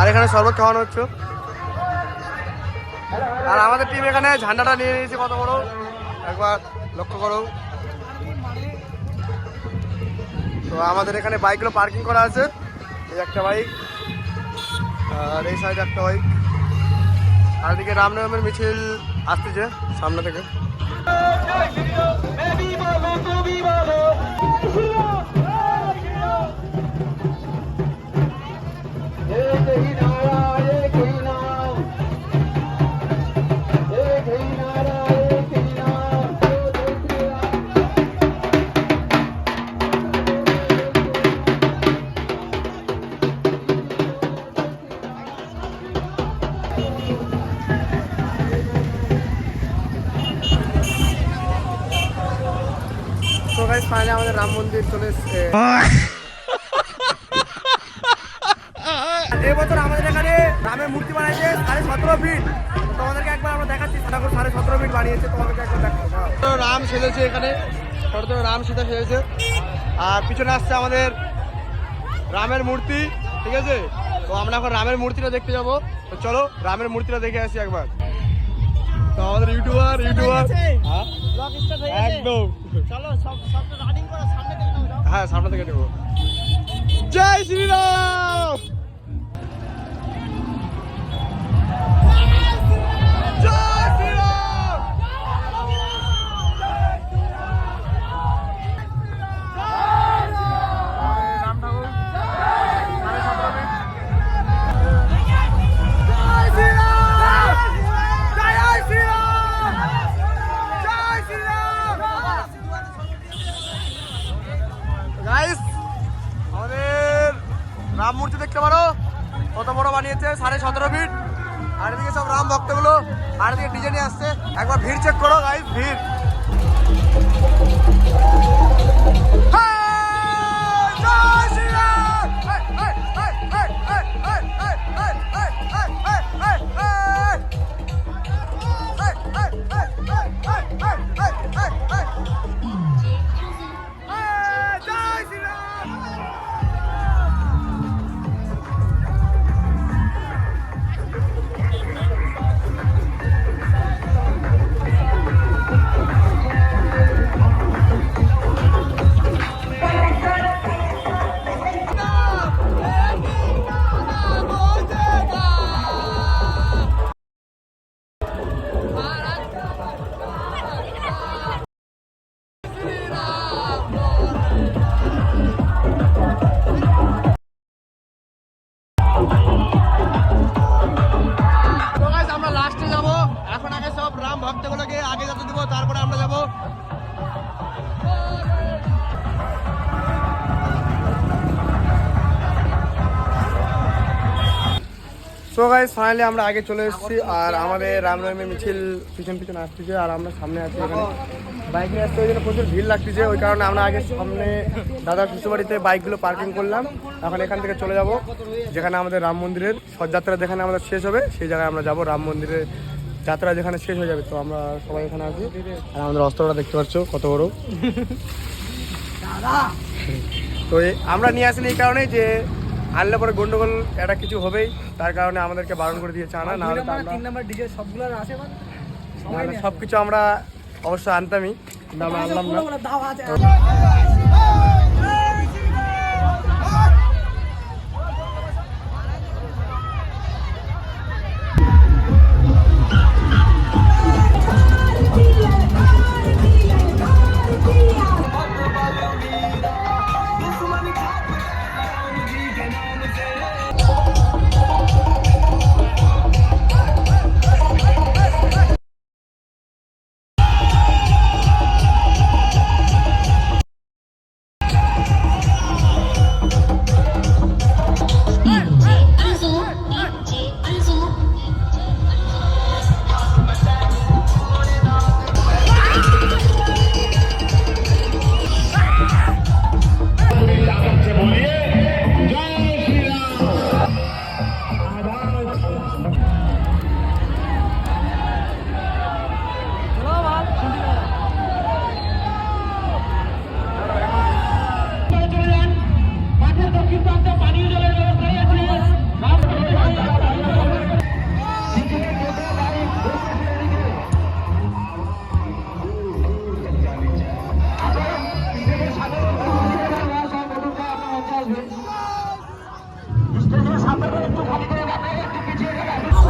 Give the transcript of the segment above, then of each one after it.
আর এখানে শরবত খাওয়ানো হচ্ছে। আর আমাদের টিম এখানে ঝান্ডাটা নিয়ে নিয়েছে কত বড়, একবার লক্ষ্য করো। তো আমাদের এখানে বাইকগুলো পার্কিং করা আছে, এই একটা বাইক আর এই সাইডে একটা বাইক। আর এদিকে রামনবমীর মিছিল আসতেছে সামনে থেকে। তো গাইস ফাইনালি আমাদের রাম মন্দির চলে এসেছে। এবছর আমাদের এখানে রামের মূর্তি বানিয়েছে 17.5 ফিট। তোমাদেরকে একবার আমরা দেখাচ্ছি, 17.5 ফিট বানিয়েছে, তোমাদেরকে একবার দেখাবো। রাম সেজেছে এখানে, ছোট ছোট রাম সীতা সেজেছে। আর পিছনে আসছে আমাদের রামের মূর্তি, ঠিক আছে? তো আমরা এখন রামের মূর্তিটা দেখতে যাবো। তো চলো রামের মূর্তিটা দেখে আসি একবার। তো আমাদের ইউটিউবার একদম হ্যাঁ সামনে থেকে নেবো। জয় শ্রীরাম, জয় শ্রীরাম। রাম ঠাকুর আমাদের রাম মূর্তি দেখতে পারো কত বড় বানিয়েছে, 17.5 ফিট। আর এদিকে সব রাম ভক্তগুলো, আর এদিকে ডিজে নিয়ে আসছে। একবার ভিড় চেক করো গাইস, ভিড়। আমরা লাস্টে যাব এখন, আগে সব রাম ভক্তগুলোকে আগে যেতে দিব, তারপরে আমরা যাব। সো গাইস ফাইনালি আমরা আগে চলে এসেছি। আর আমাদের রামনবমী মিছিল পিছন পিছন আসতেছে, আর আমরা সামনে আছি। এখানে বাইক নিয়ে আসতে ওই জন্য প্রচুর ভিড় লাগতেছে, ওই কারণে আমরা আগে সামনে দাদার শ্বশুরবাড়িতে বাইকগুলো পার্কিং করলাম। এখন এখান থেকে চলে যাব যেখানে আমাদের রাম মন্দিরের সৎযাত্রা যেখানে আমাদের শেষ হবে, সেই জায়গায় আমরা যাব। রাম মন্দিরের যাত্রা যেখানে শেষ হয়ে যাবে, তো আমরা সবাই এখানে আছি। আর আমাদের অস্ত্রটা দেখতে পাচ্ছ কত বড়। তো আমরা নিয়ে আসিনি এই কারণেই যে আনলে পরে গন্ডগোল একটা কিছু হবেই, তার কারণে আমাদেরকে বারণ করে দিয়েছে আনা। না হলে সবকিছু আমরা অবশ্যই আনতামই, কিন্তু আমরা আনলাম না।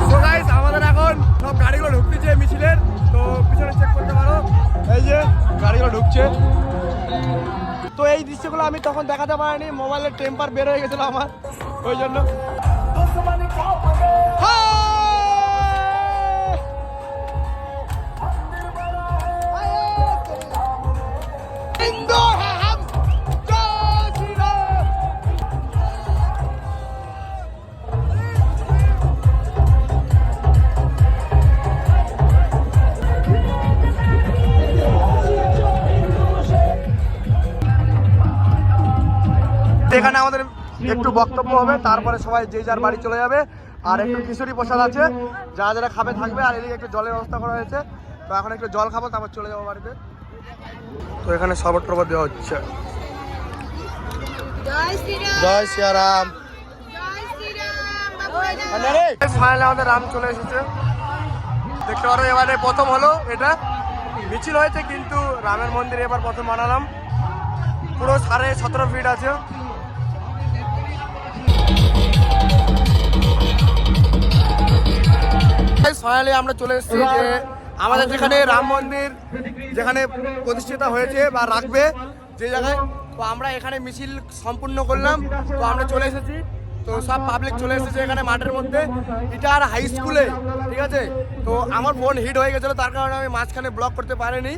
তো গাইস আমাদের এখন সব গাড়িগুলো ঢুকতেছে মিছিলের, তো পিছনে চেক করতে পারো, এই যে গাড়িগুলো ঢুকছে। তো এই দৃশ্যগুলো আমি তখন দেখাতে পারিনি, মোবাইলের টেম্পার বের হয়ে গেছিল আমার, ওই জন্য। এখানে আমাদের একটু বক্তব্য হবে, তারপরে সবাই যে যার বাড়ি চলে যাবে। আর একটু খিচুড়ি প্রসাদ আছে, যারা যারা খাবে থাকবে। আর এদিকে একটু জলের ব্যবস্থা করা হয়েছে, তো এখন একটু জল খাবো, তারপর চলে যাবো বাড়িতে। তো এখানে শরবত টরবত দেওয়া হচ্ছে। জয় শ্রীরাম। ফাইনালি আমাদের রাম চলে এসেছে, দেখতে পারো। এবারে প্রথম হলো এটা, মিছিল হয়েছে কিন্তু রামের মন্দিরে এবার প্রথম বানালাম। পুরো 17.5 ফিট আছে। ফাইনালি আমরা চলে এসেছি যে আমাদের যেখানে রাম মন্দির যেখানে প্রতিষ্ঠিত হয়েছে বা রাখবে যে জায়গায়, তো আমরা এখানে মিছিল সম্পূর্ণ করলাম। তো আমরা চলে এসেছি, তো সব পাবলিক চলে এসেছে এখানে মাঠের মধ্যে। এটা আর হাই স্কুলে, ঠিক আছে। তো আমার ফোন হিট হয়ে গেছিলো, তার কারণে আমি মাঝখানে ব্লক করতে পারিনি।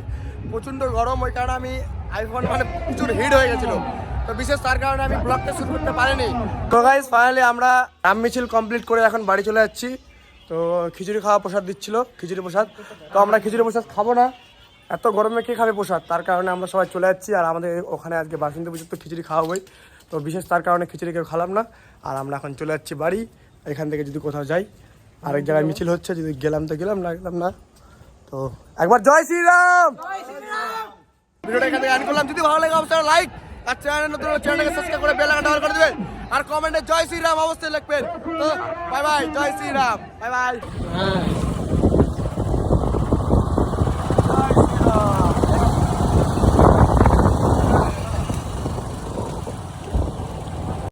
প্রচণ্ড গরম, ওই কারণে আমি আইফোন মানে প্রচুর হিট হয়ে গেছিলো, তো বিশেষ তার কারণে আমি ব্লগটা শুরু করতে পারিনি। তো গাইস ফাইনালি আমরা রাম মিছিল কমপ্লিট করে এখন বাড়ি চলে যাচ্ছি। তো খিচুড়ি খাওয়া প্রসাদ দিচ্ছিল, খিচুড়ি প্রসাদ। তো আমরা খিচুড়ি প্রসাদ খাবো না, এত গরমে কে খাবে প্রসাদ, তার কারণে আমরা সবাই চলে যাচ্ছি। আর আমাদের ওখানে আজকে বাসন্তী পুজোর তো খিচুড়ি খাওয়াবোই, তো বিশেষ তার কারণে খিচুড়ি কেউ খালাম না। আর আমরা এখন চলে যাচ্ছি বাড়ি। এখান থেকে যদি কোথাও যাই, আরেক জায়গায় মিছিল হচ্ছে, যদি গেলাম তো গেলাম, না গেলাম না। তো একবার জয় শ্রীরাম। ভিডিওটা এখান থেকে এন্ড করলাম। যদি ভালো লাগে অবশ্যই লাইক, আর চ্যানেলটাকে সাবস্ক্রাইব করে বেল আইকনটা অন করে দিবেন। আর কমেন্টে জয় শ্রীরাম অবশ্যই লিখবেন। তো বাই বাই, জয় শ্রীরাম, বাই বাই।